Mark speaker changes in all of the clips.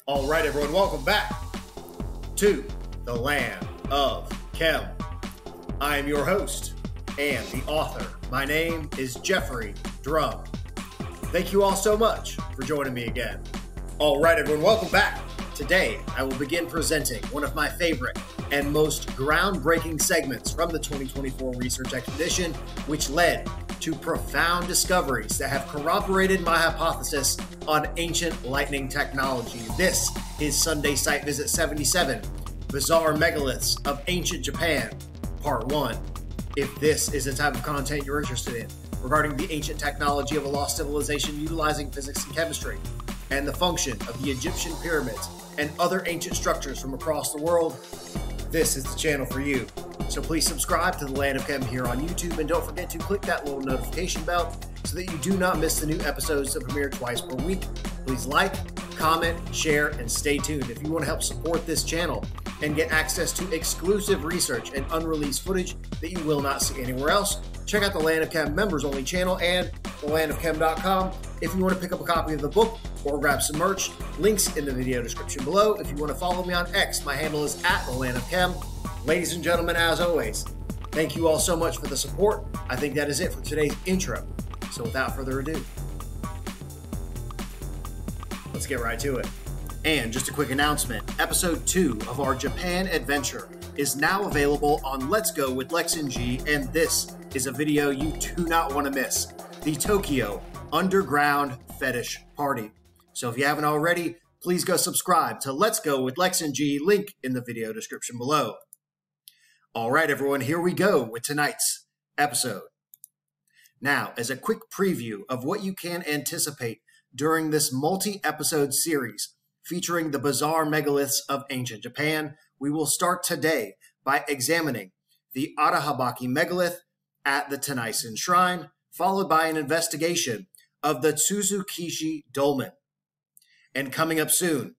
Speaker 1: All right, everyone, welcome back to the Land of Chem. I am your host and the author. My name is Jeffrey Drum. Thank you all so much for joining me again. All right, everyone, welcome back. Today, I will begin presenting one of my favorite and most groundbreaking segments from the 2024 research expedition, which led to profound discoveries that have corroborated my hypothesis on ancient lightning technology. This is Sunday Site Visit 77, Bizarre Megaliths of Ancient Japan, Part 1. If this is the type of content you're interested in regarding the ancient technology of a lost civilization utilizing physics and chemistry, and the function of the Egyptian pyramids and other ancient structures from across the world, this is the channel for you. So please subscribe to the Land of Chem here on YouTube, and don't forget to click that little notification bell so that you do not miss the new episodes that premiere twice per week. Please like, comment, share, and stay tuned. If you want to help support this channel and get access to exclusive research and unreleased footage that you will not see anywhere else, check out the Land of Chem members only channel and thelandofchem.com. If you want to pick up a copy of the book or grab some merch, links in the video description below. If you want to follow me on X, my handle is @thelandofchem. Ladies and gentlemen, as always, thank you all so much for the support. I think that is it for today's intro. So without further ado, let's get right to it. And just a quick announcement, episode 2 of our Japan adventure is now available on Let's Go with Lex and G, and this is a video you do not want to miss. The Tokyo Underground Fetish Party. So if you haven't already, please go subscribe to Let's Go with Lex and G, link in the video description below. All right, everyone, here we go with tonight's episode. Now, as a quick preview of what you can anticipate during this multi-episode series featuring the bizarre megaliths of ancient Japan, we will start today by examining the Arahabaki megalith at the Tenai-san Shrine, followed by an investigation of the Tsuzukishi dolmen. And coming up soon,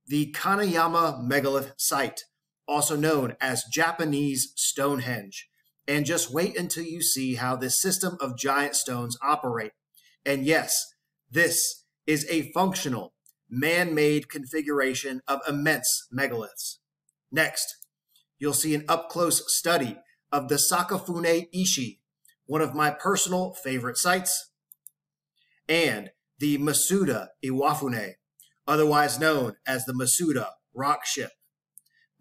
Speaker 1: the Kanayama megalith site, also known as Japanese Stonehenge. And just wait until you see how this system of giant stones operate. And yes, this is a functional, man-made configuration of immense megaliths. Next, you'll see an up-close study of the Sakafune Ishi, one of my personal favorite sites, and the Masuda Iwafune, otherwise known as the Masuda rock ship.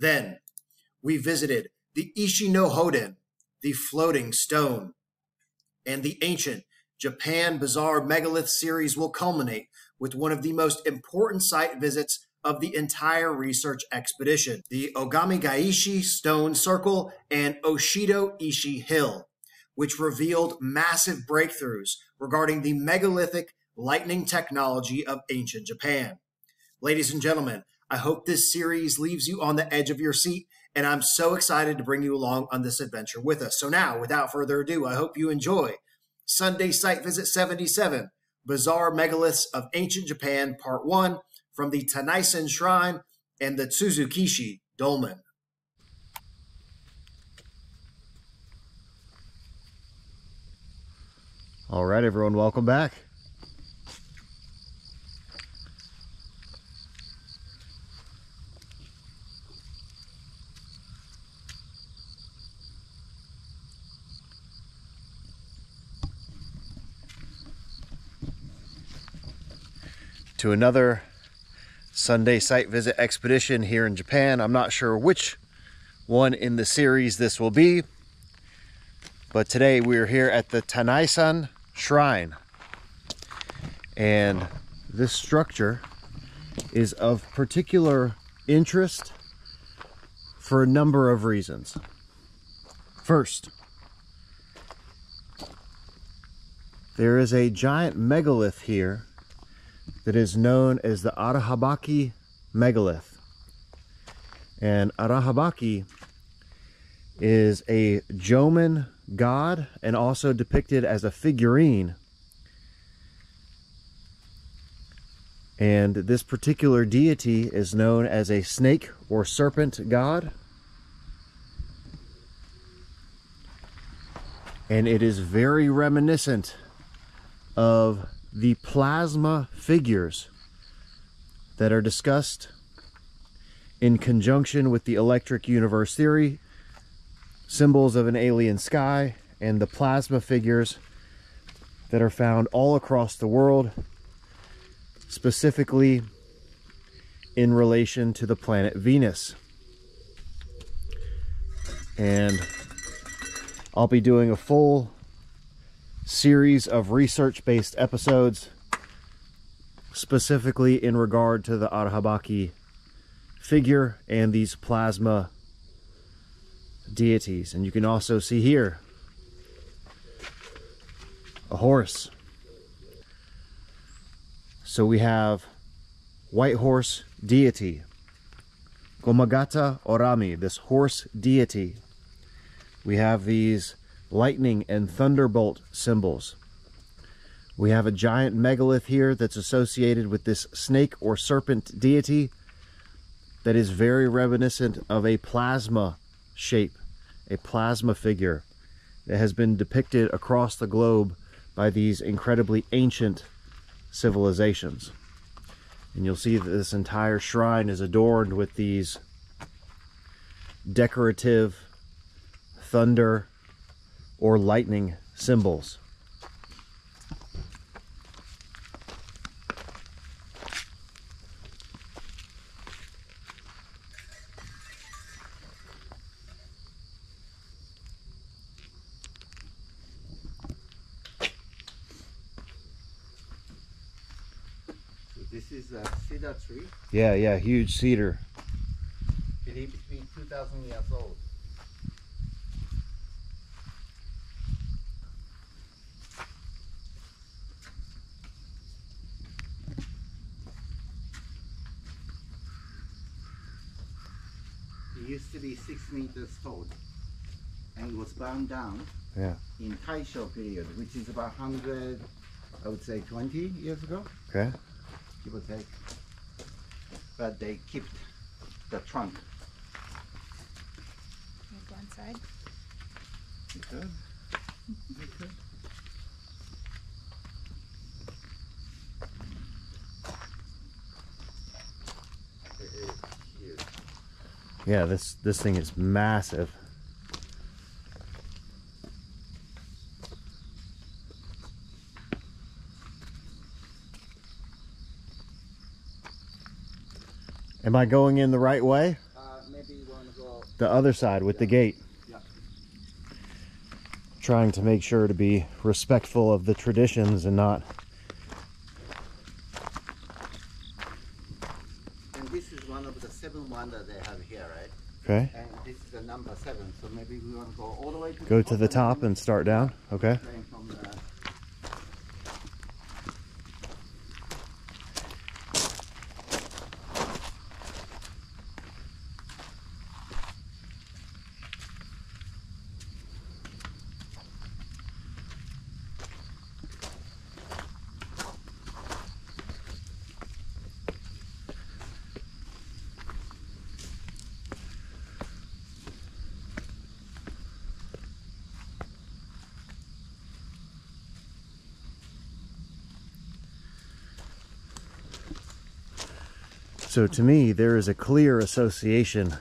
Speaker 1: Then, we visited the Ishi no Hoden, the floating stone, and the ancient Japan Bizarre Megalith series will culminate with one of the most important site visits of the entire research expedition, the Ogamigaishi Stone Circle and Oshido Ishi Hill, which revealed massive breakthroughs regarding the megalithic lightning technology of ancient Japan. Ladies and gentlemen, I hope this series leaves you on the edge of your seat, and I'm so excited to bring you along on this adventure with us. So now, without further ado, I hope you enjoy Sunday Site Visit 77, Bizarre Megaliths of Ancient Japan, Part 1, from the Tenai-san Shrine and the Tsuzukishi dolmen. All right, everyone, welcome back. To another Sunday Site Visit expedition here in Japan. I'm not sure which one in the series this will be, but today we're here at the Tenai-san Shrine, and this structure is of particular interest for a number of reasons. First, there is a giant megalith here that is known as the Arahabaki megalith. And Arahabaki is a Joman god and also depicted as a figurine. And this particular deity is known as a snake or serpent god. And it is very reminiscent of the plasma figures that are discussed in conjunction with the electric universe theory, symbols of an alien sky, and the plasma figures that are found all across the world, specifically in relation to the planet Venus. And I'll be doing a full series of research-based episodes specifically in regard to the Arahabaki figure and these plasma deities. And you can also see here a horse. So we have white horse deity, Gomagata Orami, this horse deity. We have these lightning and thunderbolt symbols. We have a giant megalith here that's associated with this snake or serpent deity that is very reminiscent of a plasma shape, a plasma figure that has been depicted across the globe by these incredibly ancient civilizations. And you'll see that this entire shrine is adorned with these decorative thunder or lightning symbols.
Speaker 2: This is a cedar tree.
Speaker 1: Yeah, huge cedar.
Speaker 2: Believed to be 2,000 years old. It used to be 6 meters tall, and it was burned down in Taisho period, which is about 100, I would say 20 years ago.
Speaker 1: Okay.
Speaker 2: Give or take. But they kept the trunk.
Speaker 3: Can I go inside?
Speaker 2: You could. You could. It is huge.
Speaker 1: Yeah, this thing is massive. Am I going in the right way?
Speaker 2: Maybe you want to go
Speaker 1: The other side with the gate.
Speaker 2: Yeah.
Speaker 1: Trying to make sure to be respectful of the traditions and not...
Speaker 2: And this is one of the 7 wonders they have here, right?
Speaker 1: Okay.
Speaker 2: And this is the number 7, so maybe we want to go all the way to
Speaker 1: Go to the top and start down. Okay.
Speaker 2: Playing from the...
Speaker 1: So to me, there is a clear association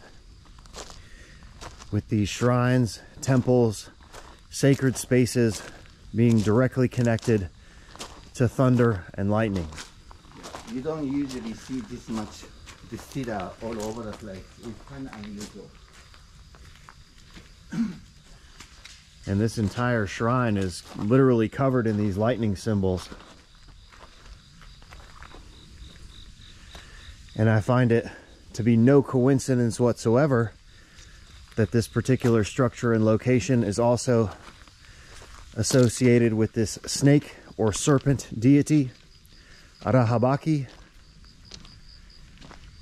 Speaker 1: with these shrines, temples, sacred spaces being directly connected to thunder and lightning.
Speaker 2: You don't usually see this much cedar all over the place. It's kind of unusual.
Speaker 1: And this entire shrine is literally covered in these lightning symbols. And I find it to be no coincidence whatsoever that this particular structure and location is also associated with this snake or serpent deity, Arahabaki,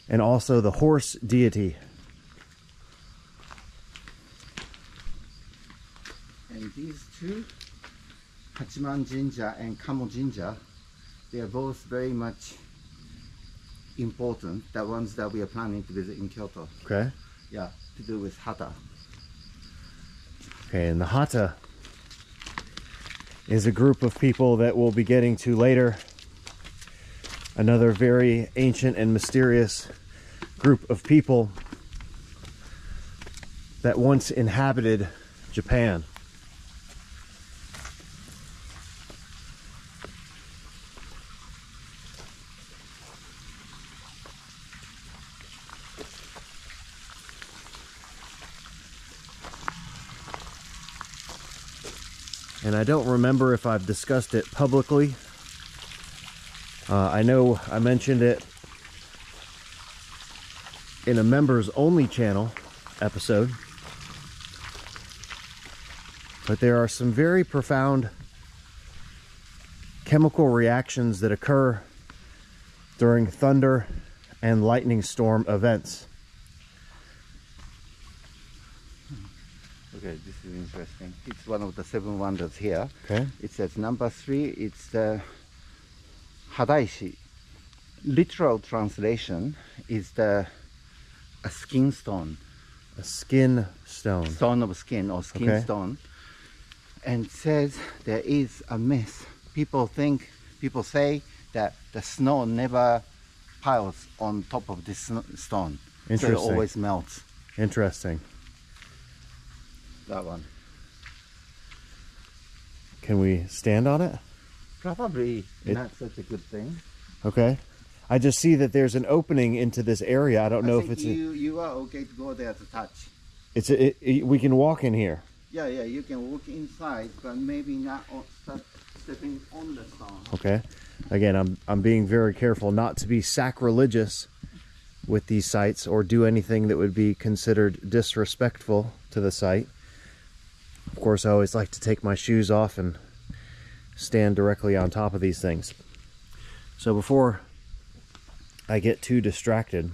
Speaker 1: and also the horse deity.
Speaker 2: And these two, Hachiman Jinja and Kamo Jinja, they are both very much important, the ones that we are planning to visit in Kyoto.
Speaker 1: Okay.
Speaker 2: Yeah, to do with Hata.
Speaker 1: Okay, and the Hata is a group of people that we'll be getting to later Another very ancient and mysterious group of people that once inhabited Japan. And I don't remember if I've discussed it publicly. I know I mentioned it in a members only channel episode, but there are some very profound chemical reactions that occur during thunder and lightning storm events.
Speaker 2: Okay, this is interesting. It's one of the 7 wonders here.
Speaker 1: Okay.
Speaker 2: It says number 3, it's the Hadaishi. Literal translation is a skin stone.
Speaker 1: A skin stone.
Speaker 2: Stone of skin or skin
Speaker 1: Okay.
Speaker 2: stone. And it says there is a myth. People say that the snow never piles on top of this stone. So
Speaker 1: Interesting.
Speaker 2: it always melts.
Speaker 1: Interesting.
Speaker 2: That one.
Speaker 1: Can we stand on it?
Speaker 2: Probably not such a good thing.
Speaker 1: Okay. I just see that there's an opening into this area. I don't know if it's
Speaker 2: you are okay to go there to touch.
Speaker 1: we can walk in here.
Speaker 2: Yeah, you can walk inside, but maybe not stepping on the stone.
Speaker 1: Okay. Again, I'm being very careful not to be sacrilegious with these sites or do anything that would be considered disrespectful to the site. Of course, I always like to take my shoes off and stand directly on top of these things. So before I get too distracted,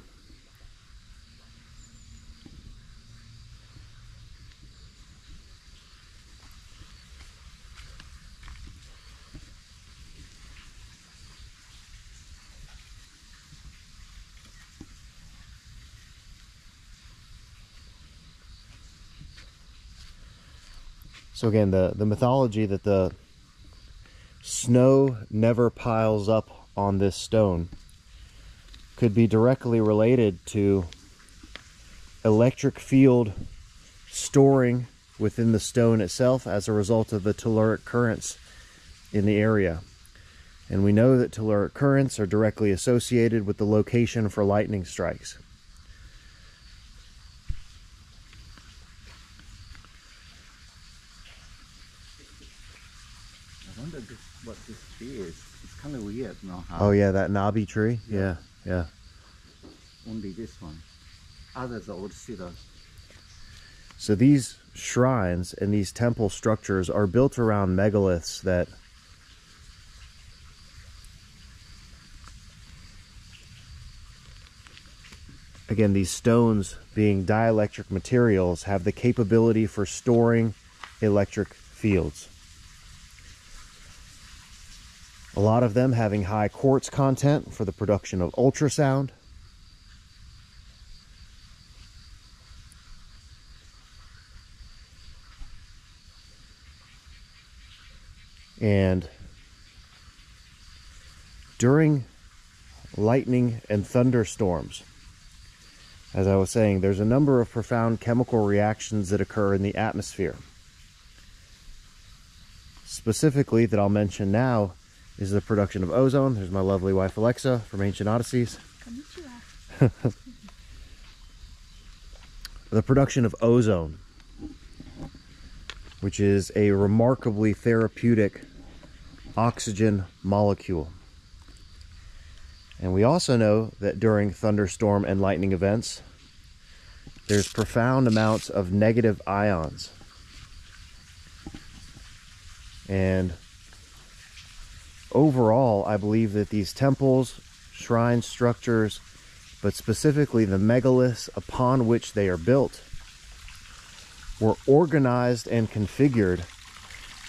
Speaker 1: so again, the mythology that the snow never piles up on this stone could be directly related to electric field storing within the stone itself as a result of the telluric currents in the area. And we know that telluric currents are directly associated with the location for lightning strikes.
Speaker 2: I wonder what this tree is. It's kind of weird, no?
Speaker 1: Oh yeah, that knobby tree?
Speaker 2: Yeah.
Speaker 1: Yeah.
Speaker 2: Only this one. Others are old cedar.
Speaker 1: So these shrines and these temple structures are built around megaliths that again, these stones being dielectric materials have the capability for storing electric fields. A lot of them having high quartz content for the production of ultrasound. And during lightning and thunderstorms, as I was saying, there's a number of profound chemical reactions that occur in the atmosphere. Specifically, that I'll mention now, is the production of ozone. There's my lovely wife Alexa from Ancient Odysseys. The production of ozone, which is a remarkably therapeutic oxygen molecule. And we also know that during thunderstorm and lightning events, there's profound amounts of negative ions. And overall, I believe that these temples, shrine structures, but specifically the megaliths upon which they are built, were organized and configured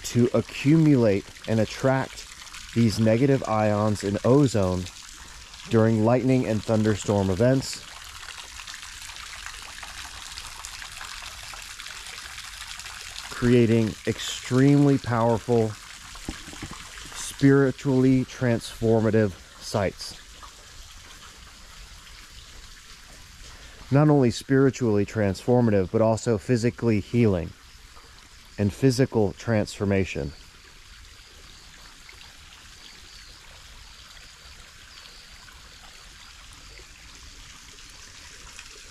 Speaker 1: to accumulate and attract these negative ions in ozone during lightning and thunderstorm events. Creating extremely powerful, spiritually transformative sites.
Speaker 3: not only spiritually transformative, but also physically healing and physical transformation.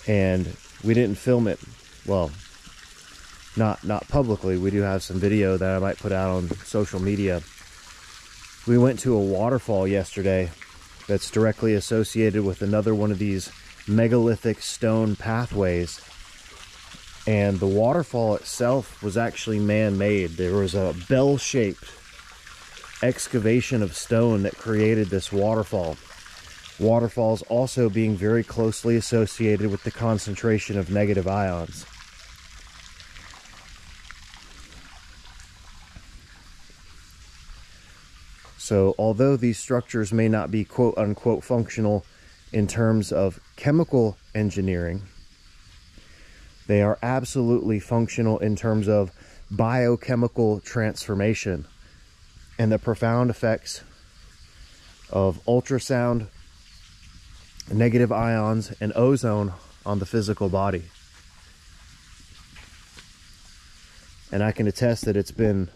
Speaker 3: And we didn't film it, well, not publicly. We do have some video that I might put out on social media. We went to a waterfall yesterday that's directly associated with another one of these megalithic stone pathways, and the waterfall itself was actually man-made. There was a bell-shaped excavation of stone that created this waterfall. Waterfalls also being very closely associated with the concentration of negative ions. So although these structures may not be quote-unquote functional in terms of chemical engineering, they are absolutely functional in terms of biochemical transformation and the profound effects of ultrasound, negative ions, and ozone on the physical body. And I can attest that it's been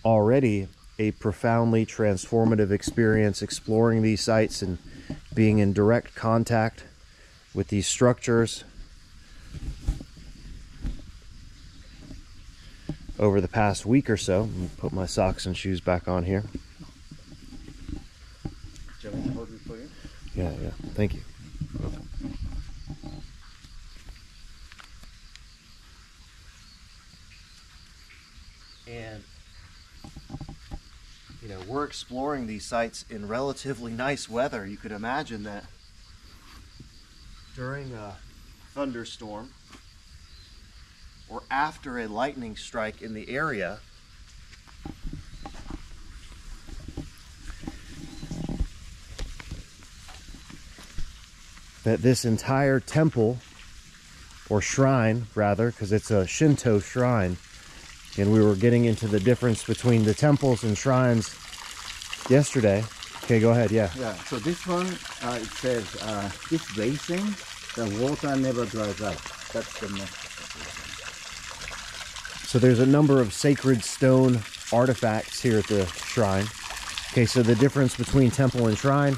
Speaker 3: already a profoundly transformative experience exploring these sites and being in direct contact with these structures over the past week or so. I'm gonna put my socks and shoes back on here.
Speaker 2: Do you want me to hold it for you?
Speaker 3: Yeah, thank you. And you know, we're exploring these sites in relatively nice weather. You could imagine that during a thunderstorm or after a lightning strike in the area, that this entire temple, or shrine rather, because it's a Shinto shrine, and we were getting into the difference between the temples and shrines yesterday. Okay, go ahead, yeah.
Speaker 2: Yeah, so this one, it says, this basin, the water never dries up. That's the message.
Speaker 3: So there's a number of sacred stone artifacts here at the shrine. Okay, so the difference between temple and shrine: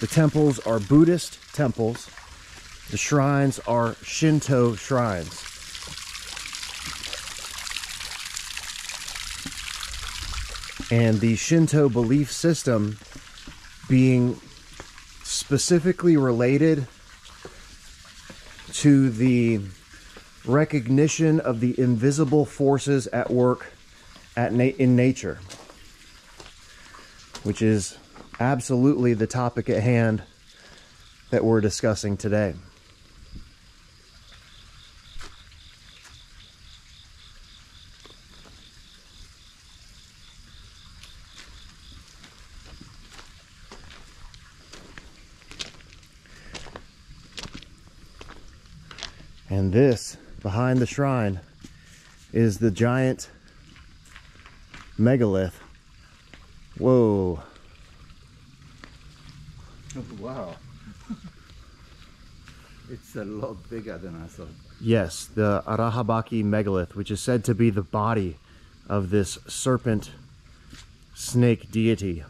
Speaker 3: the temples are Buddhist temples, the shrines are Shinto shrines. And the Shinto belief system being specifically related to the recognition of the invisible forces at work in nature, which is absolutely the topic at hand that we're discussing today. And this, behind the shrine, is the giant megalith. Whoa.
Speaker 2: Wow. It's a lot bigger than I thought.
Speaker 3: Yes, the Arahabaki megalith, which is said to be the body of this serpent snake deity.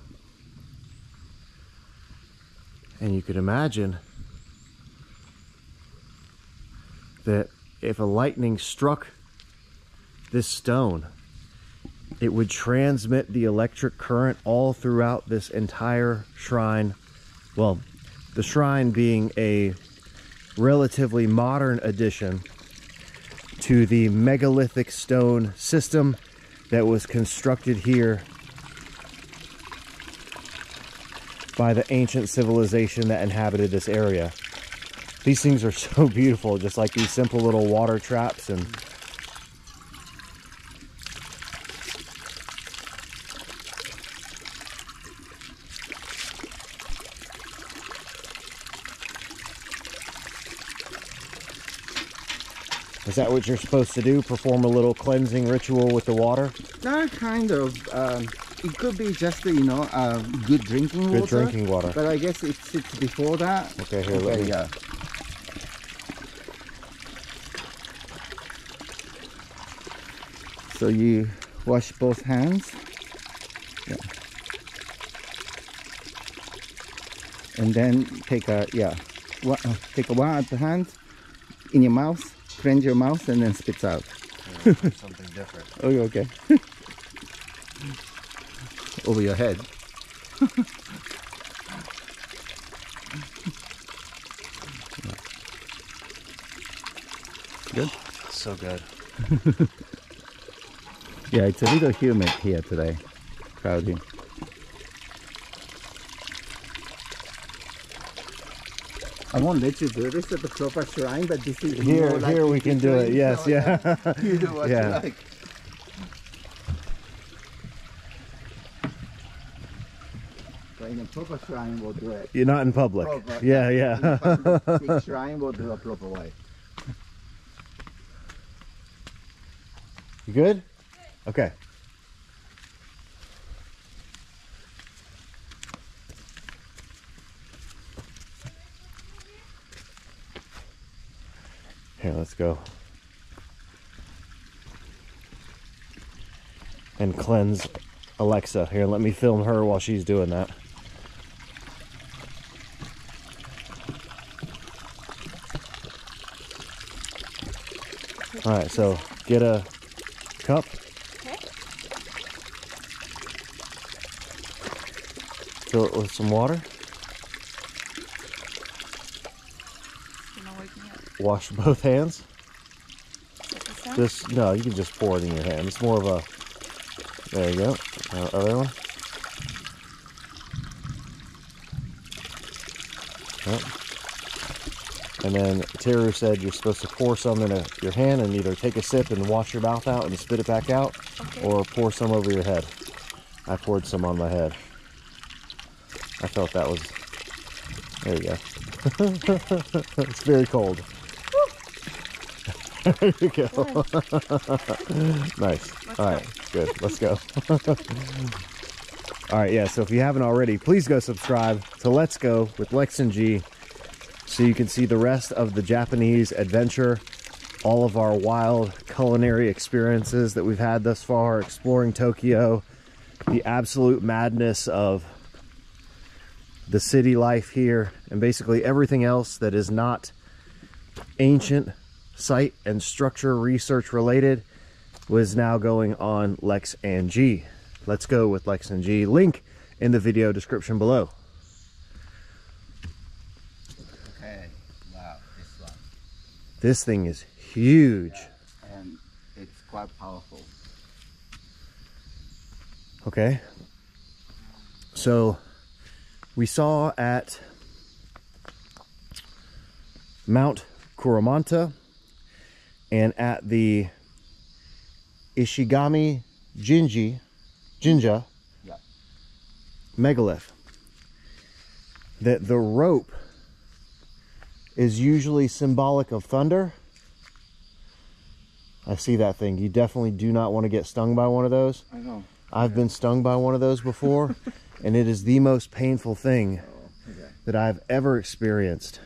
Speaker 3: And you could imagine that if a lightning struck this stone, it would transmit the electric current all throughout this entire shrine. Well, the shrine being a relatively modern addition to the megalithic stone system that was constructed here by the ancient civilization that inhabited this area. These things are so beautiful, just like these simple little water traps. And is that what you're supposed to do? Perform a little cleansing ritual with the water?
Speaker 2: Kind of. it could be just, you know, good drinking water.
Speaker 3: Good drinking water.
Speaker 2: But I guess it sits before that.
Speaker 3: Okay, here, let me...
Speaker 2: Yeah. So you wash both hands. Yeah. And then take a, take a one at the hand in your mouth, cleanse your mouth, and then spits out.
Speaker 3: Something different.
Speaker 2: Oh, okay. Over your head. Good?
Speaker 3: So good.
Speaker 2: Yeah, it's a little humid here today. Cloudy. I won't let you do this at the proper shrine, but this is
Speaker 3: here.
Speaker 2: like
Speaker 3: here we can do it. Yes,
Speaker 2: so
Speaker 3: yeah.
Speaker 2: You do what you like. So in a proper shrine, we'll do it.
Speaker 3: You're not in public.
Speaker 2: Proper,
Speaker 3: yeah.
Speaker 2: In a public big shrine, we'll do a proper way.
Speaker 3: You good? Okay. Here, let's go. And cleanse Alexa. Here, let me film her while she's doing that. All right, so get a cup.
Speaker 4: Okay.
Speaker 3: Fill it with some water.
Speaker 4: You're not waking up.
Speaker 3: Wash both hands.
Speaker 4: This one?
Speaker 3: Just, no, you can just pour it in your hand. It's more of a, there you go. Other one. Yep. And then Teru said you're supposed to pour some in your hand and either take a sip and wash your mouth out and spit it back out,
Speaker 4: Okay.
Speaker 3: or pour some over your head. I poured some on my head. I felt that was, there you go. It's very cold. There you go. Nice. All right, good. Let's go. All right, yeah, so if you haven't already, please go subscribe to Let's Go with Lex and G, so you can see the rest of the Japanese adventure, all of our wild culinary experiences that we've had thus far, exploring Tokyo, the absolute madness of the city life here, and basically everything else that is not ancient site and structure research related was now going on Lex and G. Let's Go with Lex and G. Link in the video description below.
Speaker 2: Okay, wow, this one.
Speaker 3: This thing is huge.
Speaker 2: Yeah, and it's quite powerful.
Speaker 3: Okay. So we saw at Mount Kuromanta and at the Ishigami Jinja
Speaker 2: Yeah.
Speaker 3: megalith that the rope is usually symbolic of thunder. I see that thing. You definitely do not want to get stung by one of those.
Speaker 2: I know.
Speaker 3: I've been stung by one of those before, and it is the most painful thing that I've ever experienced.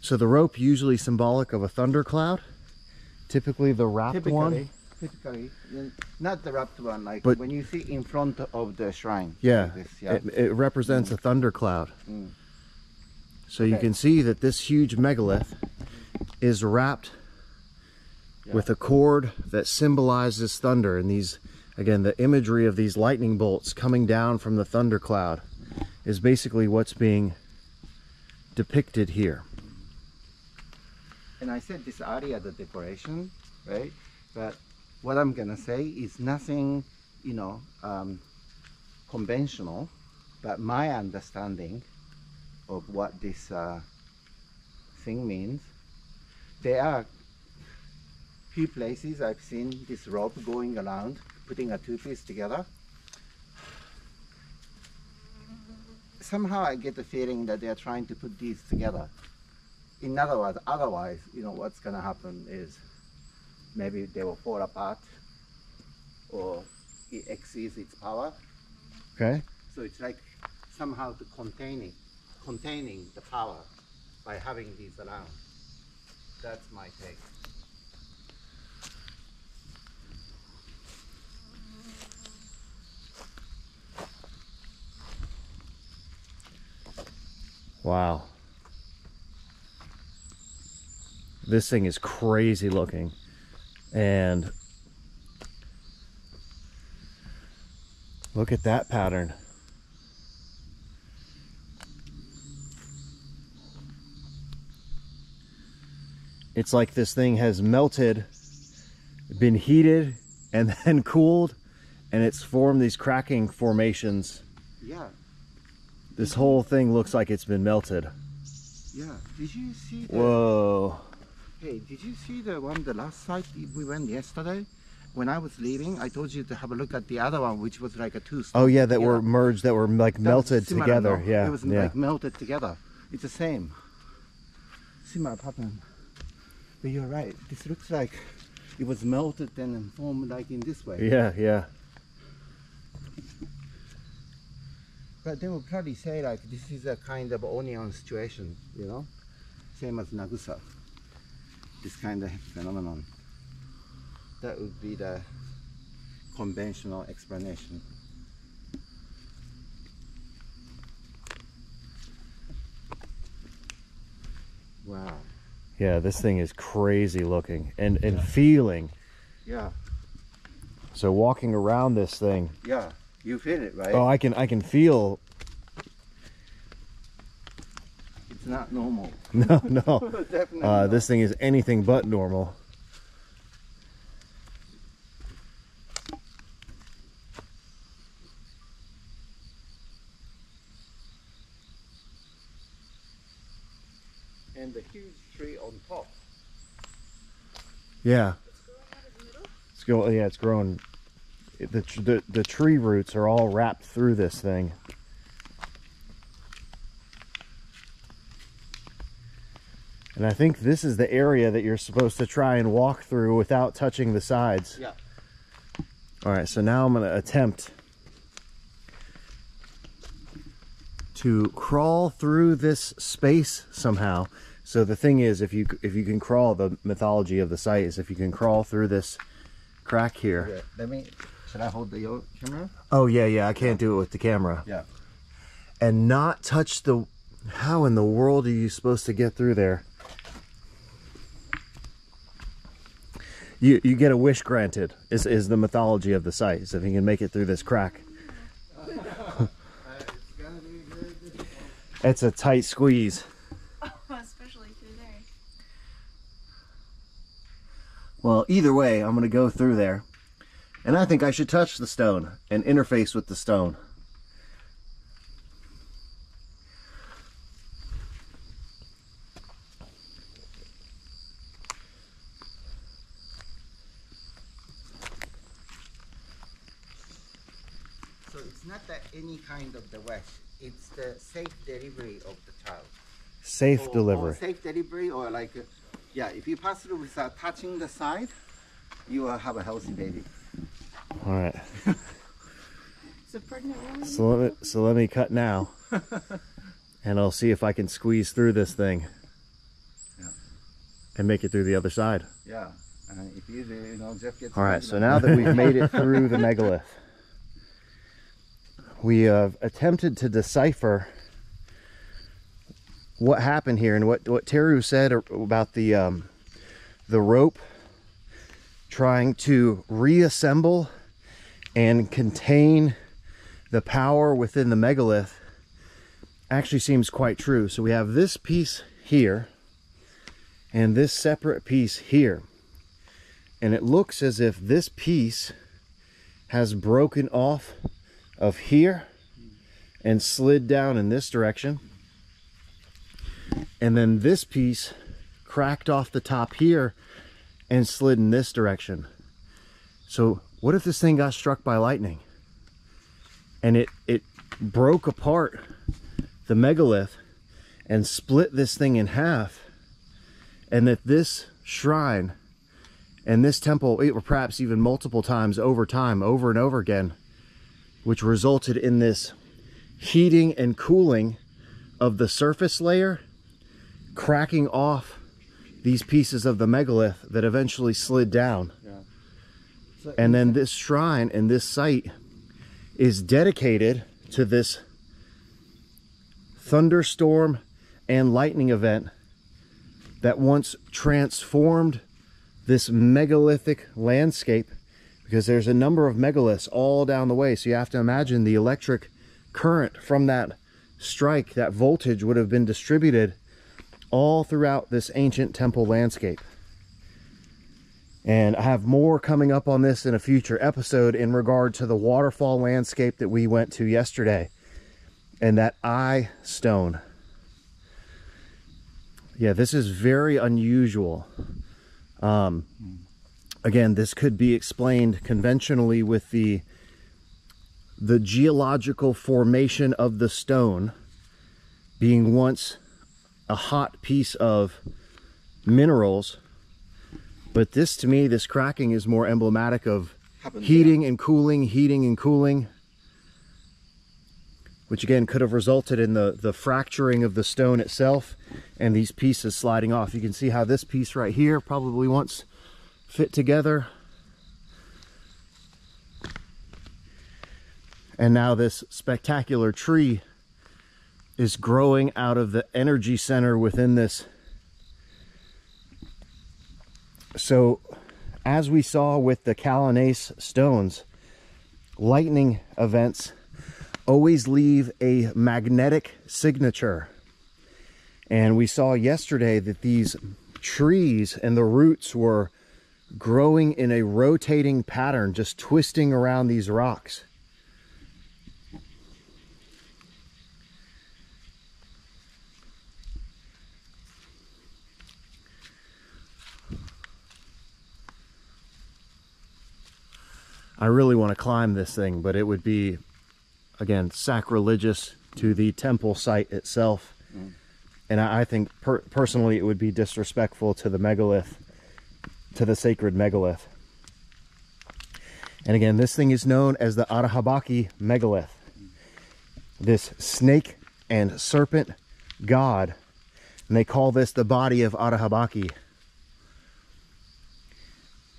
Speaker 3: So the rope usually symbolic of a thundercloud, typically the wrapped one.
Speaker 2: Typically, not the wrapped one, like
Speaker 3: But-
Speaker 2: when you see in front of the shrine.
Speaker 3: Yeah,
Speaker 2: like this, yeah.
Speaker 3: it represents a thundercloud.
Speaker 2: Mm.
Speaker 3: So you
Speaker 2: Okay.
Speaker 3: can see that this huge megalith is wrapped
Speaker 2: Yeah.
Speaker 3: with a cord that symbolizes thunder, and these, again, the imagery of these lightning bolts coming down from the thundercloud is basically what's being depicted here.
Speaker 2: And I said this earlier, the decoration, right? But what I'm gonna say is nothing, you know, conventional, but my understanding of what this thing means. There are few places I've seen this rope going around, putting a two-piece together. Somehow I get the feeling that they're trying to put these together. In other words, otherwise, you know, what's gonna happen is maybe they will fall apart, or it exceeds its power.
Speaker 3: Okay.
Speaker 2: So it's like somehow to containing the power by having these around. That's my take.
Speaker 3: Wow. This thing is crazy looking. And look at that pattern. It's like this thing has melted, been heated, and then cooled, and it's formed these cracking formations.
Speaker 2: Yeah.
Speaker 3: This whole thing looks like it's been melted.
Speaker 2: Yeah. Did you see the...
Speaker 3: Whoa.
Speaker 2: Hey, did you see the last site we went yesterday? When I was leaving, I told you to have a look at the other one, which was like a two.
Speaker 3: Oh yeah, that were merged, that were like melted together. Yeah,
Speaker 2: it was like melted together. It's the same. Similar pattern. But you're right. This looks like it was melted and formed like in this way.
Speaker 3: Yeah, yeah.
Speaker 2: But they will probably say like this is a kind of onion situation, you know, same as Nagusa. This kind of phenomenon. That would be the conventional explanation. Wow.
Speaker 3: Yeah, this thing is crazy looking and feeling.
Speaker 2: Yeah.
Speaker 3: So walking around this thing.
Speaker 2: Yeah, you feel it, right?
Speaker 3: Oh, I can feel.
Speaker 2: It's not normal.
Speaker 3: No, no.
Speaker 2: Definitely not.
Speaker 3: This thing is anything but normal.
Speaker 2: And the huge tree on top.
Speaker 3: Yeah. It's going. Yeah, it's growing. The tree roots are all wrapped through this thing. And I think this is the area that you're supposed to try and walk through without touching the sides.
Speaker 2: Yeah.
Speaker 3: All right, so now I'm going to attempt to crawl through this space somehow. So the thing is, if you can crawl, the mythology of the site is if you can crawl through this crack here.
Speaker 2: Okay, should I hold the camera?
Speaker 3: Oh yeah, I can't do it with the camera.
Speaker 2: Yeah.
Speaker 3: And not touch the, how in the world are you supposed to get through there? You get a wish granted, is the mythology of the site, so if you can make it through this crack. It's a tight squeeze.
Speaker 4: Especially through there.
Speaker 3: Well, either way, I'm going to go through there. And I think I should touch the stone and interface with the stone.
Speaker 2: So it's not that any kind of the wish. It's the safe delivery of the child.
Speaker 3: Safe delivery.
Speaker 2: Or safe delivery, or like, yeah, if you pass through without touching the side, you will have a healthy baby.
Speaker 3: All right.
Speaker 4: It's a pregnant woman.
Speaker 3: So let me cut now, and I'll see if I can squeeze through this thing.
Speaker 2: Yeah.
Speaker 3: And make it through the other side.
Speaker 2: Yeah. If you do, you know, Jeff gets.
Speaker 3: All right. So now that we've made it through the megalith, we have attempted to decipher what happened here and what Teru said about the rope trying to reassemble and contain the power within the megalith actually seems quite true. So we have this piece here and this separate piece here, and it looks as if this piece has broken off of here and slid down in this direction, and then this piece cracked off the top here and slid in this direction. So what if this thing got struck by lightning and it broke apart the megalith and split this thing in half, and that this shrine And this temple, or perhaps even multiple times over time, over and over again, which resulted in this heating and cooling of the surface layer, cracking off these pieces of the megalith that eventually slid down.
Speaker 2: Yeah. So
Speaker 3: And then this shrine and this site is dedicated to this thunderstorm and lightning event that once transformed this megalithic landscape, because there's a number of megaliths all down the way. So you have to imagine the electric current from that strike, that voltage would have been distributed all throughout this ancient temple landscape. And I have more coming up on this in a future episode in regard to the waterfall landscape that we went to yesterday and that eye stone. Yeah, this is very unusual. Again, this could be explained conventionally with the geological formation of the stone being once a hot piece of minerals. But this, to me, this cracking is more emblematic of heating and cooling, which again could have resulted in the fracturing of the stone itself and these pieces sliding off. You can see how this piece right here probably once fit together. And now this spectacular tree is growing out of the energy center within this. So, as we saw with the catalysis stones, lightning events always leave a magnetic signature. And we saw yesterday that these trees and the roots were growing in a rotating pattern, just twisting around these rocks. I really want to climb this thing, but it would be, again, sacrilegious to the temple site itself. And I think personally it would be disrespectful to the megalith, to the sacred megalith. And again, this thing is known as the Atahabaki megalith. This snake and serpent god, and they call this the body of Atahabaki.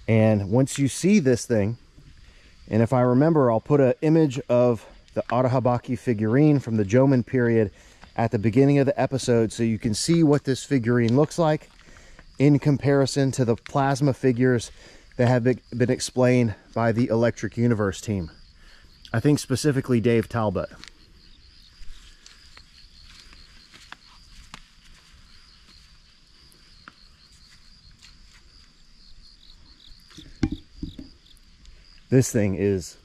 Speaker 3: And once you see this thing, and if I remember, I'll put an image of the Atahabaki figurine from the Jomon period at the beginning of the episode so you can see what this figurine looks like in comparison to the plasma figures that have been explained by the Electric Universe team. I think specifically Dave Talbot. This thing is,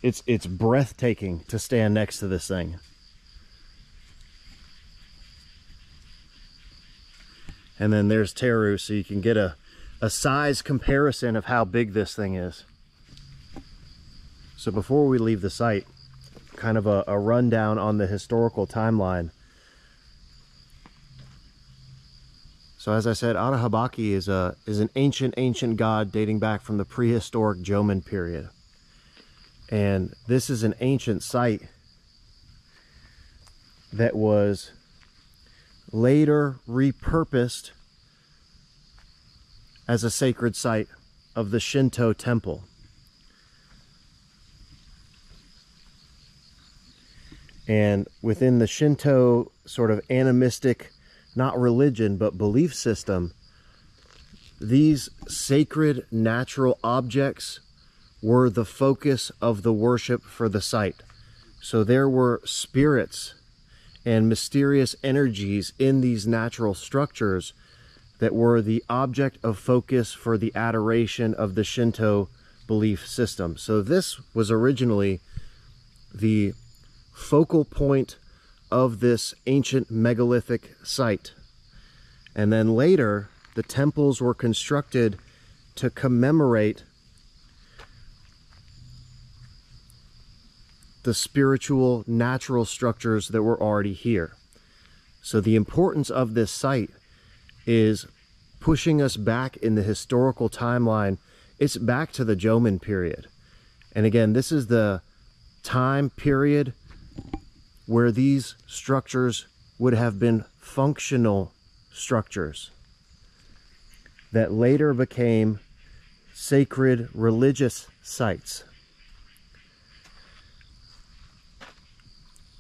Speaker 3: it's breathtaking to stand next to this thing. And then there's Teru, so you can get a size comparison of how big this thing is. So before we leave the site, kind of a rundown on the historical timeline. So as I said, Atahabaki is an ancient god dating back from the prehistoric Jomon period. And this is an ancient site that was later repurposed as a sacred site of the Shinto temple. And within the Shinto sort of animistic, not religion, but belief system, these sacred natural objects were the focus of the worship for the site. So there were spirits and mysterious energies in these natural structures that were the object of focus for the adoration of the Shinto belief system. So this was originally the focal point of this ancient megalithic site. And then later, the temples were constructed to commemorate the spiritual, natural structures that were already here. So the importance of this site is pushing us back in the historical timeline. It's back to the Dolmen period. And again, this is the time period where these structures would have been functional structures that later became sacred religious sites.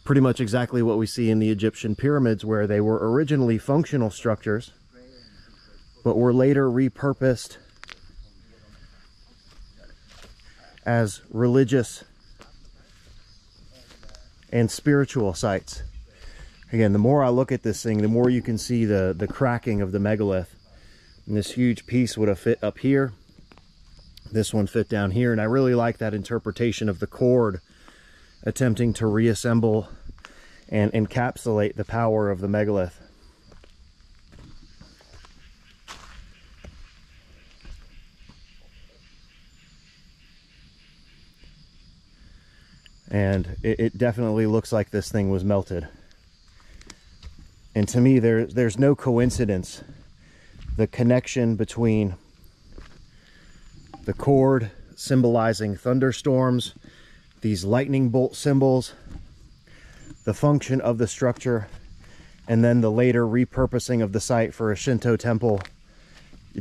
Speaker 3: Pretty much exactly what we see in the Egyptian pyramids, where they were originally functional structures, but were later repurposed as religious and spiritual sites. Again, the more I look at this thing, the more you can see the cracking of the megalith. And this huge piece would have fit up here. This one fit down here. And I really like that interpretation of the cord attempting to reassemble and encapsulate the power of the megalith. And it definitely looks like this thing was melted. And to me, there's no coincidence. The connection between the cord symbolizing thunderstorms, these lightning bolt symbols, the function of the structure, and then the later repurposing of the site for a Shinto temple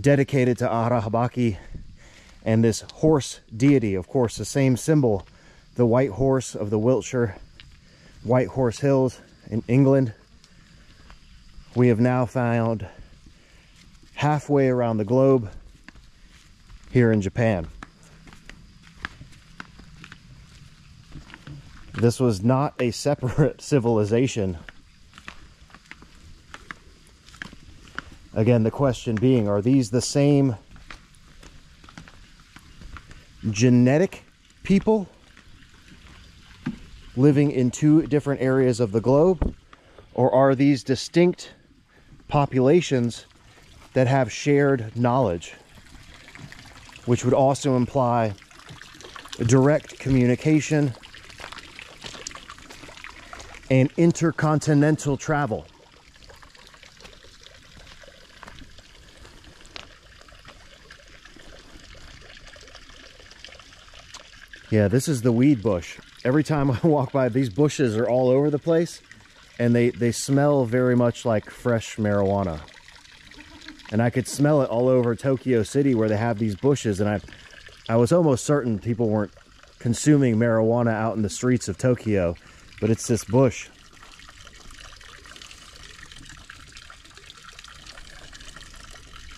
Speaker 3: dedicated to Arahabaki, and this horse deity, of course, the same symbol, the white horse of the Wiltshire White Horse Hills in England. We have now found halfway around the globe here in Japan. This was not a separate civilization. Again, the question being, are these the same genetic people living in two different areas of the globe? Or are these distinct populations that have shared knowledge, which would also imply direct communication and intercontinental travel? Yeah, this is the weed bush. Every time I walk by, these bushes are all over the place, and they smell very much like fresh marijuana. And I could smell it all over Tokyo City where they have these bushes, and I was almost certain people weren't consuming marijuana out in the streets of Tokyo, but it's this bush.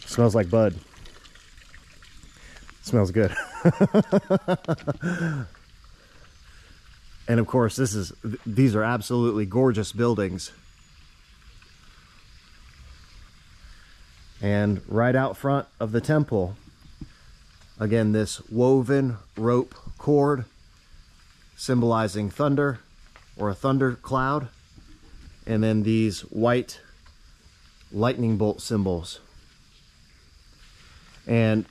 Speaker 3: Smells like bud. Smells good. And of course, these are absolutely gorgeous buildings. And right out front of the temple, again, this woven rope cord symbolizing thunder or a thunder cloud, and then these white lightning bolt symbols. And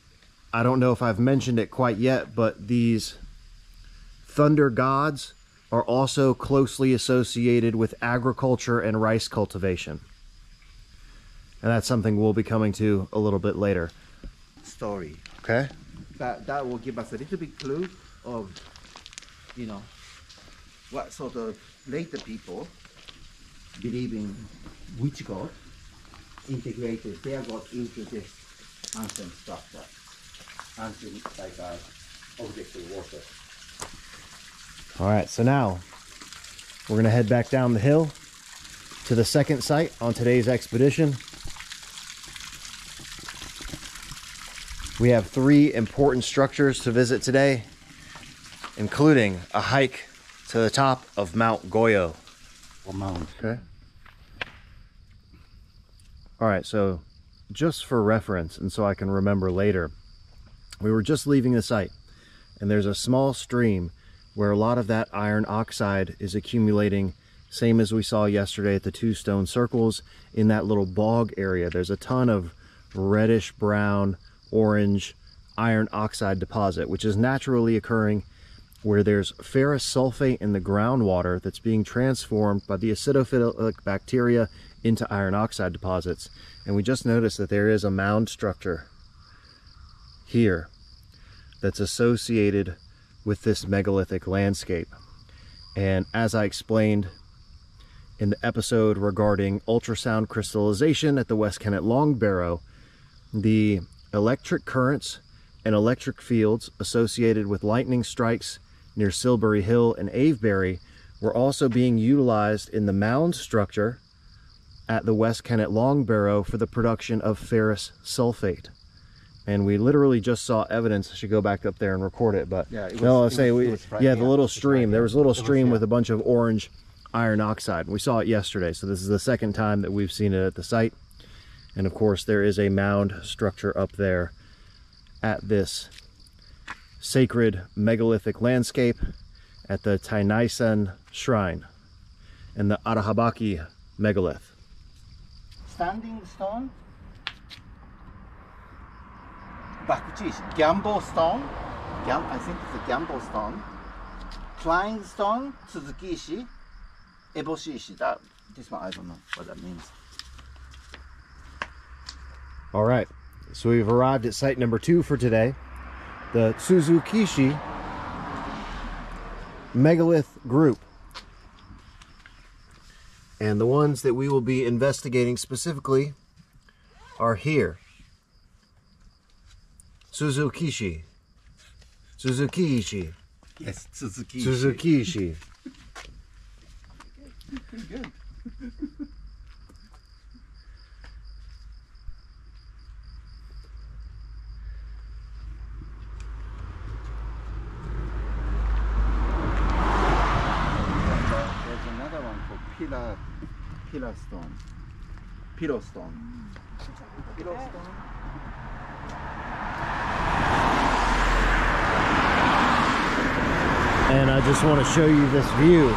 Speaker 3: I don't know if I've mentioned it quite yet, but these thunder gods are also closely associated with agriculture and rice cultivation. And that's something we'll be coming to a little bit later.
Speaker 2: Story.
Speaker 3: Okay.
Speaker 2: That will give us a little bit clue of, you know, what sort of later people believe in which god integrated their god into this ancient structure, ancient like object of worship.
Speaker 3: All right, so now we're going to head back down the hill to the second site on today's expedition. We have 3 important structures to visit today, including a hike to the top of Mount Goyo.
Speaker 2: Or mount.
Speaker 3: Okay. All right, so just for reference and so I can remember later, we were just leaving the site, and there's a small stream where a lot of that iron oxide is accumulating, same as we saw yesterday at the 2 stone circles in that little bog area. There's a ton of reddish brown, orange iron oxide deposit, which is naturally occurring where there's ferrous sulphate in the groundwater that's being transformed by the acidophilic bacteria into iron oxide deposits. And we just noticed that there is a mound structure here that's associated with this megalithic landscape. And as I explained in the episode regarding ultrasound crystallization at the West Kennet Long Barrow, the electric currents and electric fields associated with lightning strikes near Silbury Hill and Avebury were also being utilized in the mound structure at the West Kennet Long Barrow for the production of ferrous sulphate. And we literally just saw evidence. I should go back up there and record it, but
Speaker 2: Yeah, it
Speaker 3: no,
Speaker 2: was-
Speaker 3: I'll say
Speaker 2: it
Speaker 3: we,
Speaker 2: was right
Speaker 3: yeah,
Speaker 2: here.
Speaker 3: the little
Speaker 2: It's right
Speaker 3: stream. There
Speaker 2: here.
Speaker 3: was a little
Speaker 2: It was
Speaker 3: stream
Speaker 2: here.
Speaker 3: with a bunch of orange iron oxide. We saw it yesterday, so this is the second time that we've seen it at the site. And of course, there is a mound structure up there at this sacred megalithic landscape at the Tainaisan Shrine and the Arahabaki megalith.
Speaker 2: Standing stone, Bakuchi, gamble stone, I think it's a gamble stone, flying stone, Tsuzuki-ishi, Eboshi-ishi. This one I don't know what that means.
Speaker 3: All right, so we've arrived at site number 2 for today, the Tsuzuki-ishi megalith group. And the ones that we will be investigating specifically are here. Tsuzuki-ishi. Tsuzuki-ishi.
Speaker 2: Yes, Tsuzuki.
Speaker 3: Tsuzuki-ishi.
Speaker 2: Good. There's another one for pillar stone. Pillow stone. Pillow stone.
Speaker 3: And I just want to show you this view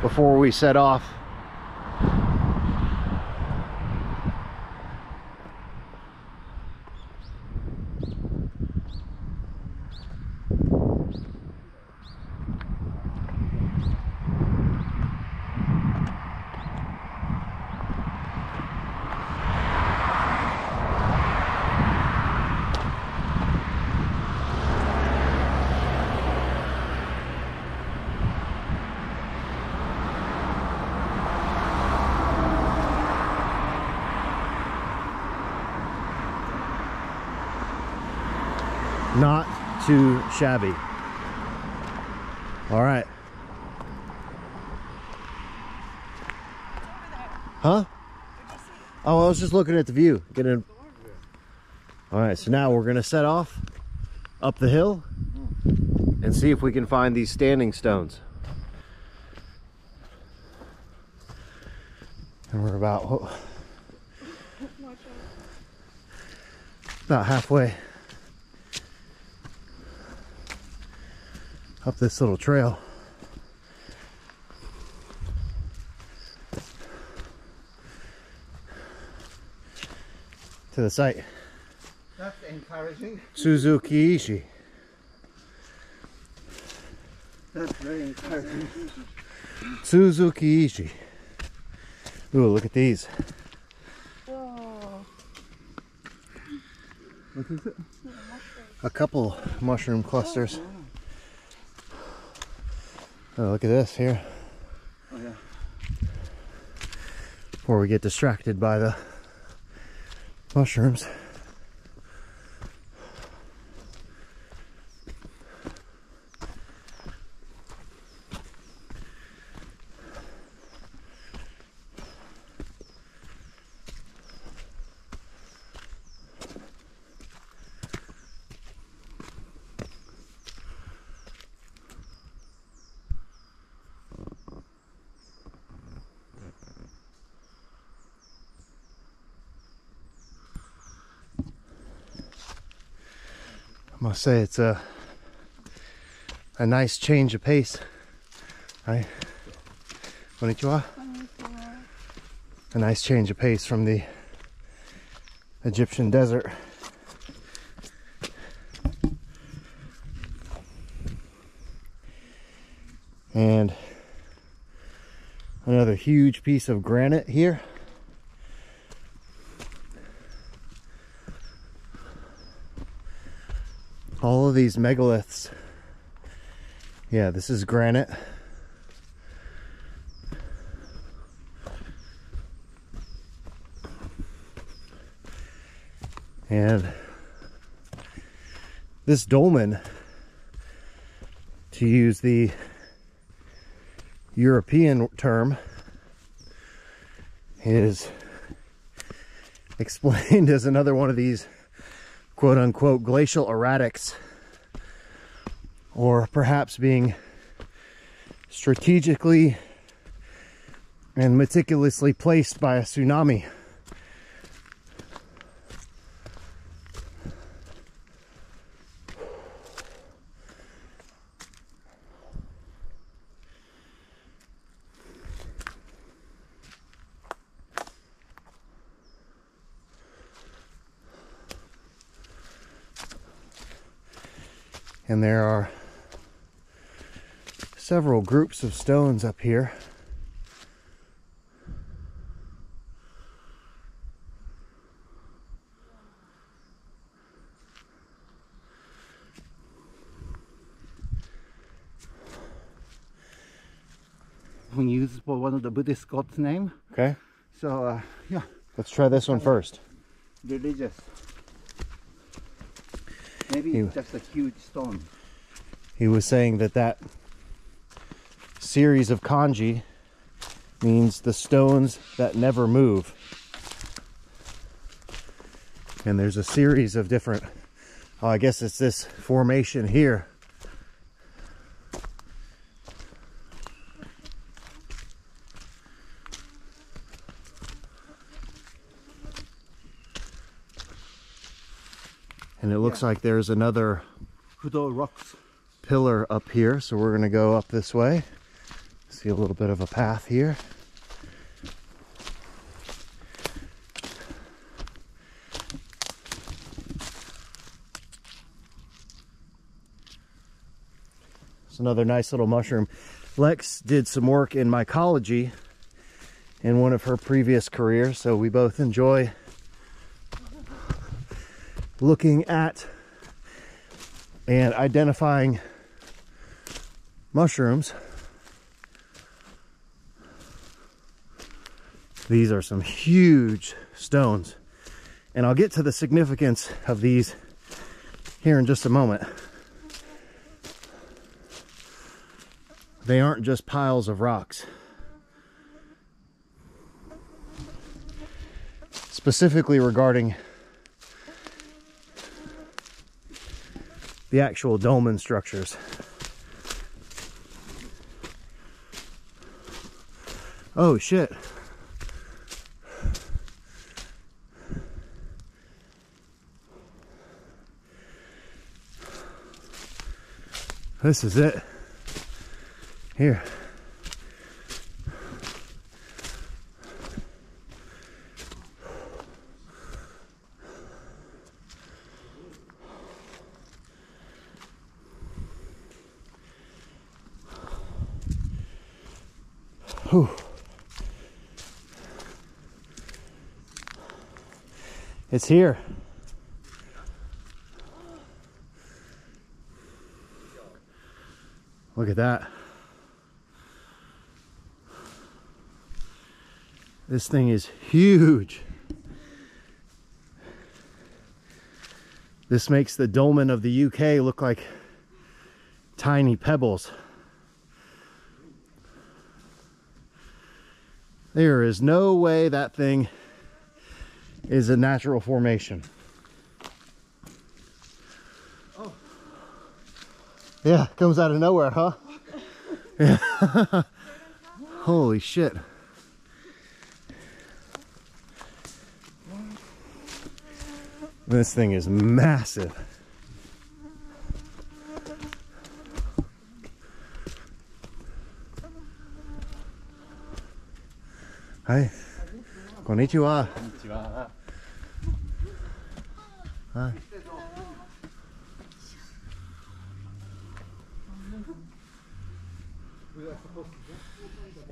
Speaker 3: before we set off. Not too shabby. All right. Huh? Oh, I was just looking at the view. All right, so now we're gonna set off up the hill and see if we can find these standing stones. And we're about halfway up this little trail. To the site.
Speaker 2: That's encouraging.
Speaker 3: Tsuzuki-ishi.
Speaker 2: That's very encouraging.
Speaker 3: Tsuzuki-ishi. Ooh, look at these.
Speaker 4: Whoa.
Speaker 2: What is it?
Speaker 3: A couple mushroom clusters. Oh, look at this here.
Speaker 2: Oh yeah.
Speaker 3: Before we get distracted by the mushrooms. I must say it's a nice change of pace. Right? Konnichiwa. A nice change of pace from the Egyptian desert. And Another huge piece of granite here. All of these megaliths. Yeah, this is granite. And this dolmen, to use the European term, is explained as another one of these quote-unquote glacial erratics, or perhaps being strategically and meticulously placed by a tsunami. And there are several groups of stones up here.
Speaker 2: We use for one of the Buddhist gods' name.
Speaker 3: Okay.
Speaker 2: So yeah.
Speaker 3: Let's try this one first.
Speaker 2: Religious. Maybe it's just a huge stone.
Speaker 3: He was saying that that series of kanji means the stones that never move. And there's a series of different, oh, I guess it's this formation here. And it looks like there's another
Speaker 2: rocks
Speaker 3: pillar up here, so we're going to go up this way. See a little bit of a path here. It's another nice little mushroom. Lex did some work in mycology in one of her previous careers, so we both enjoy looking at and identifying mushrooms. These are some huge stones, and I'll get to the significance of these here in just a moment. They aren't just piles of rocks. Specifically regarding the actual dolmen structures. Oh shit. This is it. Here. Whew. It's here. Look at that. This thing is huge. This makes the dolmen of the UK look like tiny pebbles. There is no way that thing is a natural formation. Oh. Yeah, comes out of nowhere, huh? Yeah. Holy shit. This thing is massive. Hi. Konnichiwa.
Speaker 5: Konnichiwa.
Speaker 3: Hi.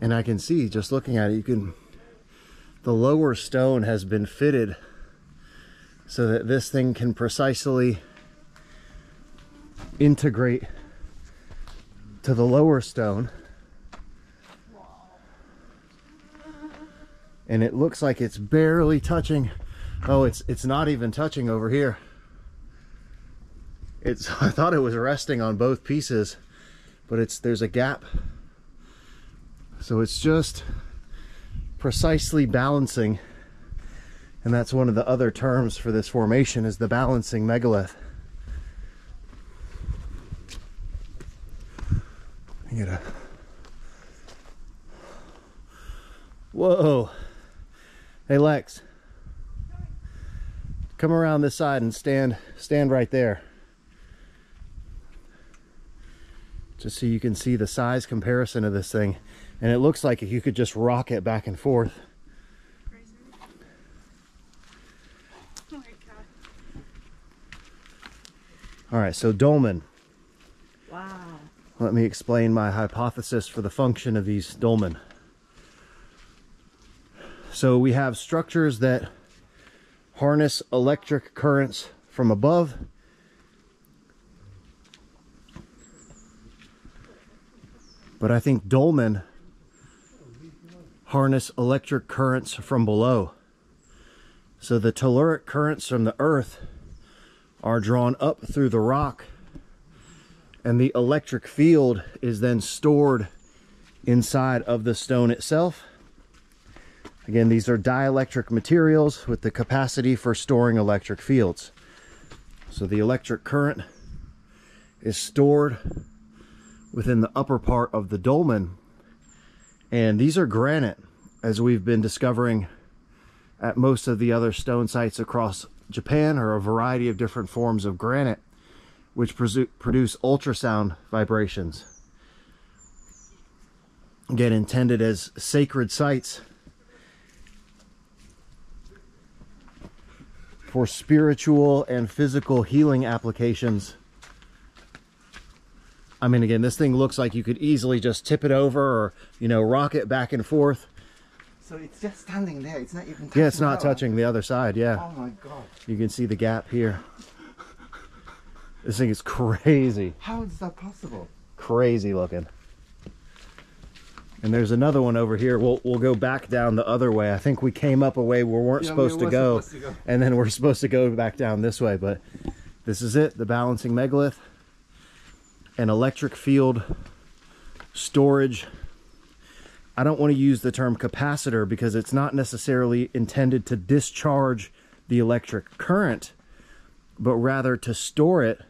Speaker 3: And I can see, just looking at it, the lower stone has been fitted so that this thing can precisely integrate to the lower stone. And it looks like it's barely touching. Oh, it's not even touching over here. I thought it was resting on both pieces, but there's a gap. So it's just precisely balancing. And that's one of the other terms for this formation, is the balancing megalith. Whoa. Hey Lex, come around this side and stand right there, just so you can see the size comparison of this thing. And it looks like you could just rock it back and forth.
Speaker 4: Oh my God.
Speaker 3: All right, so dolmen.
Speaker 4: Wow.
Speaker 3: Let me explain my hypothesis for the function of these dolmen. So we have structures that harness electric currents from above, but I think dolmen harness electric currents from below. So the telluric currents from the earth are drawn up through the rock, and the electric field is then stored inside of the stone itself. Again, these are dielectric materials with the capacity for storing electric fields. So the electric current is stored within the upper part of the dolmen. And these are granite, as we've been discovering at most of the other stone sites across Japan, or a variety of different forms of granite, which produce ultrasound vibrations. Again, intended as sacred sites for spiritual and physical healing applications. I mean, again, this thing looks like you could easily just tip it over, or, you know, rock it back and forth.
Speaker 2: So it's just standing there, it's not even touching.
Speaker 3: Yeah, it's not touching the other side, yeah.
Speaker 2: Oh my God.
Speaker 3: You can see the gap here. This thing is crazy.
Speaker 2: How is that possible?
Speaker 3: Crazy looking. And there's another one over here. We'll go back down the other way. I think we came up a way we weren't supposed to go, and then we're supposed to go back down this way. But this is it, the balancing megalith. An electric field storage. I don't want to use the term capacitor because it's not necessarily intended to discharge the electric current, but rather to store it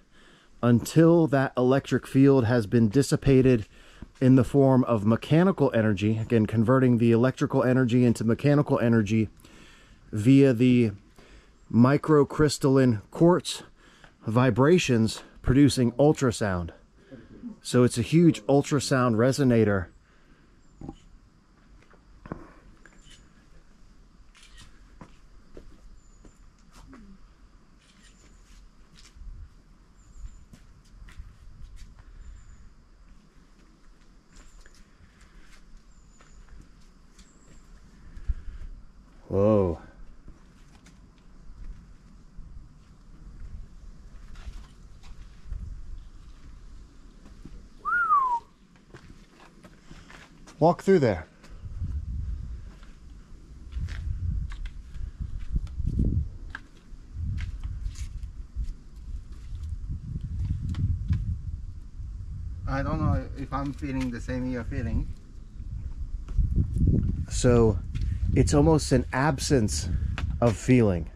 Speaker 3: until that electric field has been dissipated in the form of mechanical energy. Again, converting the electrical energy into mechanical energy via the microcrystalline quartz vibrations producing ultrasound. So it's a huge ultrasound resonator. Whoa. Walk through there.
Speaker 2: I don't know if I'm feeling the same you're feeling.
Speaker 3: So it's almost an absence of feeling.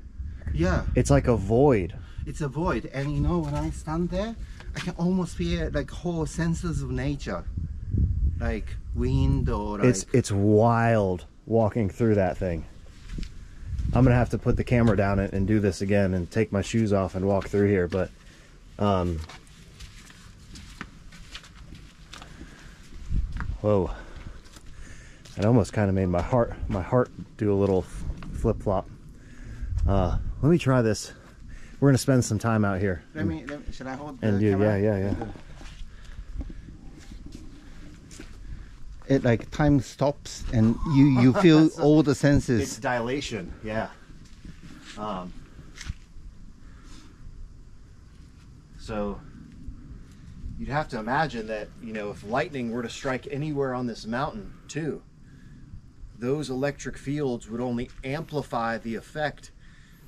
Speaker 2: Yeah.
Speaker 3: It's like a void.
Speaker 2: It's a void, and you know, when I stand there, I can almost feel like whole senses of nature, like wind or like...
Speaker 3: It's wild walking through that thing. I'm gonna have to put the camera down and do this again and take my shoes off and walk through here, but whoa, it almost kind of made my heart do a little flip-flop. Let me try this. We're gonna spend some time out here.
Speaker 2: Let me should I hold the
Speaker 3: and do
Speaker 2: camera?
Speaker 3: yeah.
Speaker 2: it like time stops and you feel all the senses.
Speaker 3: It's dilation, yeah. So you'd have to imagine that, you know, if lightning were to strike anywhere on this mountain too, those electric fields would only amplify the effect.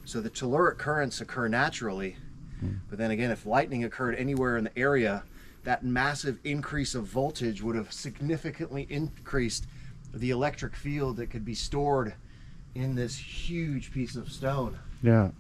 Speaker 3: So the telluric currents occur naturally, but then again, if lightning occurred anywhere in the area, that massive increase of voltage would have significantly increased the electric field that could be stored in this huge piece of stone.
Speaker 2: Yeah.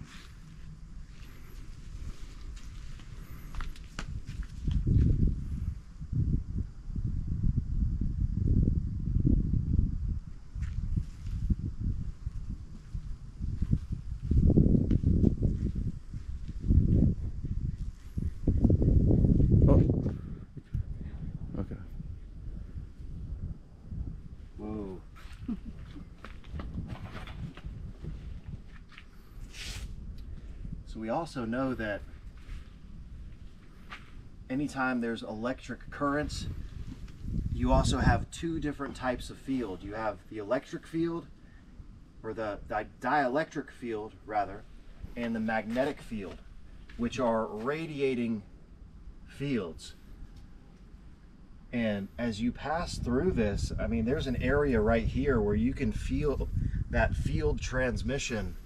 Speaker 3: Okay. Whoa. So we also know that anytime there's electric currents, you also have two different types of field. You have the electric field, or the dielectric field rather, and the magnetic field, which are radiating fields. And as you pass through this, I mean, there's an area right here where you can feel that field transmission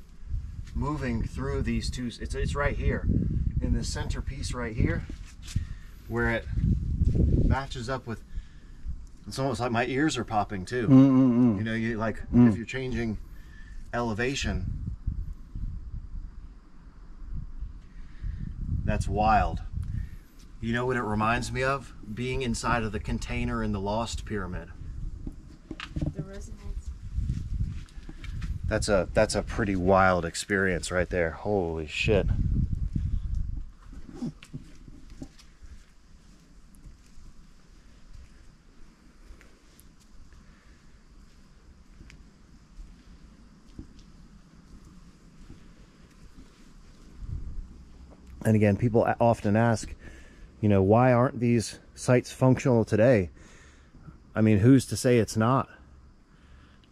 Speaker 3: moving through these two. It's right here in the centerpiece right here, where it matches up with. It's almost like my ears are popping too. You know, you like if you're changing elevation. That's wild. You know what it reminds me of? Being inside of the container in the Lost Pyramid.
Speaker 4: The resonance.
Speaker 3: That's a pretty wild experience right there. Holy shit. And again, people often ask, you know, why aren't these sites functional today? I mean, who's to say it's not?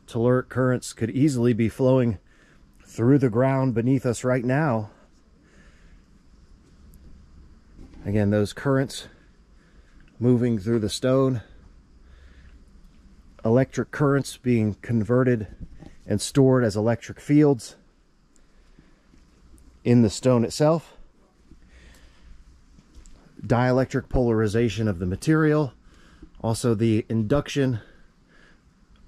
Speaker 3: Telluric currents could easily be flowing through the ground beneath us right now. Again, those currents moving through the stone, electric currents being converted and stored as electric fields in the stone itself. Dielectric polarization of the material, also the induction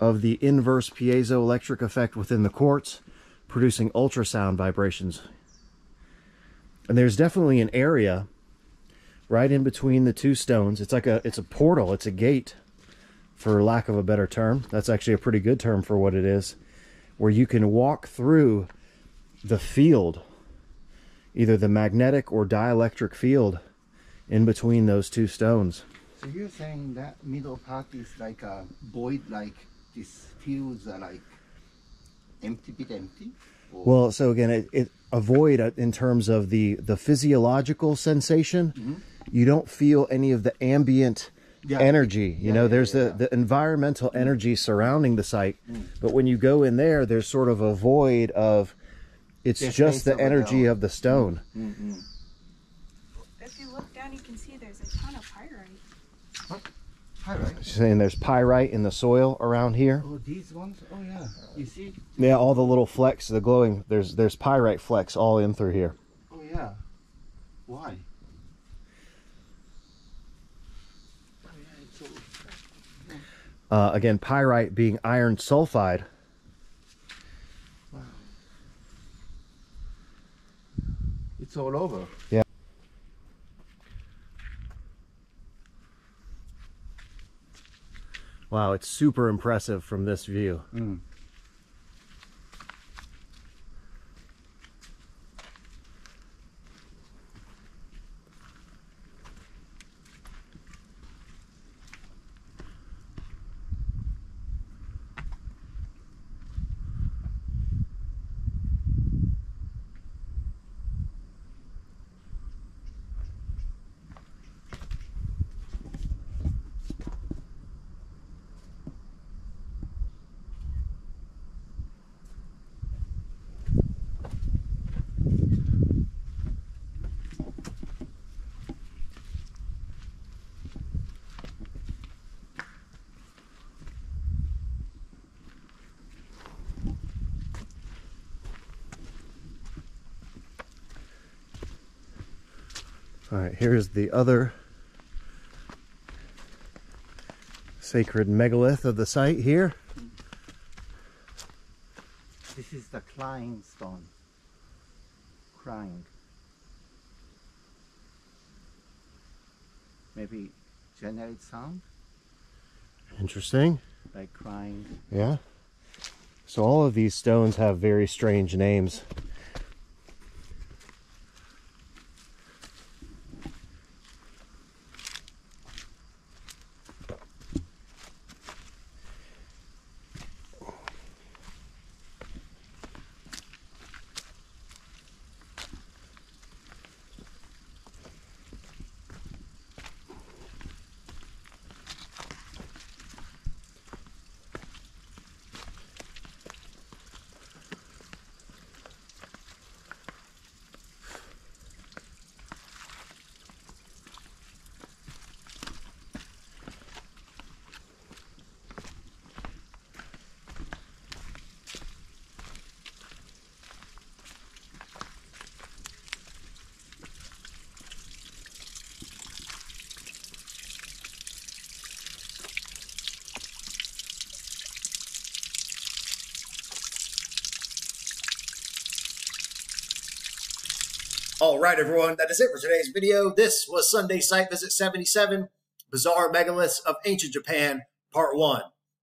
Speaker 3: of the inverse piezoelectric effect within the quartz, producing ultrasound vibrations. And there's definitely an area right in between the two stones. It's like it's a portal, it's a gate, for lack of a better term. That's actually a pretty good term for what it is, where you can walk through the field, either the magnetic or dielectric field, in between those two stones.
Speaker 2: So you're saying that middle part is like a void, like these fields are like empty, bit empty? Or?
Speaker 3: Well, so again, a void in terms of the physiological sensation. You don't feel any of the ambient energy. You know, there's the environmental energy surrounding the site. But when you go in there, there's sort of a void of, it's just the energy of the stone.
Speaker 4: If you look down, you can see there's a ton of pyrite.
Speaker 2: What? Pyrite?
Speaker 3: She's saying there's pyrite in the soil around here.
Speaker 2: Oh, these ones? Oh, yeah. You see?
Speaker 3: Yeah, all the little flecks, the glowing, there's pyrite flecks all in through here.
Speaker 2: Oh, yeah. Why? Oh, yeah, it's all...
Speaker 3: Again, pyrite being iron sulfide.
Speaker 2: Wow. It's all over.
Speaker 3: Yeah. Wow, it's super impressive from this view. All right, here's the other sacred megalith of the site here.
Speaker 2: This is the crying stone. Crying. Maybe generate sound?
Speaker 3: Interesting.
Speaker 2: Like crying.
Speaker 3: Yeah. So all of these stones have very strange names.
Speaker 1: All right, everyone, that is it for today's video. This was Sunday Site Visit 77, Bizarre Megaliths of Ancient Japan, Part 1.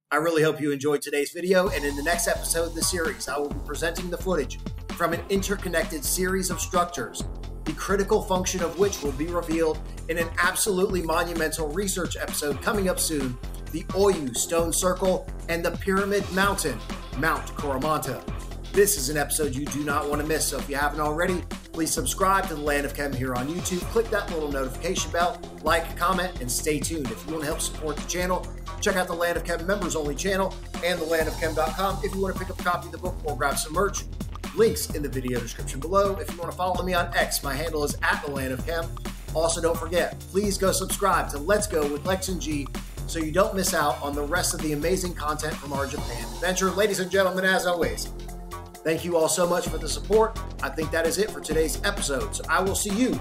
Speaker 1: I really hope you enjoyed today's video, and in the next episode of the series, I will be presenting the footage from an interconnected series of structures, the critical function of which will be revealed in an absolutely monumental research episode coming up soon, the Oyu Stone Circle and the Pyramid Mountain, Mount Coromanta. This is an episode you do not want to miss, so if you haven't already, please subscribe to The Land of Chem here on YouTube. Click that little notification bell, like, comment, and stay tuned. If you want to help support the channel, check out the Land of Chem members only channel and thelandofchem.com if you want to pick up a copy of the book or grab some merch. Links in the video description below. If you want to follow me on X, my handle is @thelandofchem. Also, don't forget, please go subscribe to Let's Go with Lex and G so you don't miss out on the rest of the amazing content from our Japan adventure. Ladies and gentlemen, as always, thank you all so much for the support. I think that is it for today's episode. So I will see you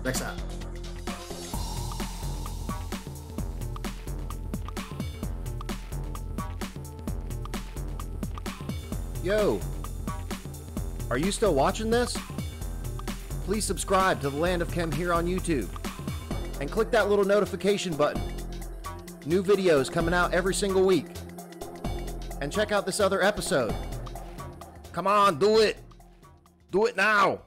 Speaker 1: next time.
Speaker 3: Yo, are you still watching this? Please subscribe to The Land of Chem here on YouTube and click that little notification button. New videos coming out every single week. And check out this other episode. Come on, do it. Do it now.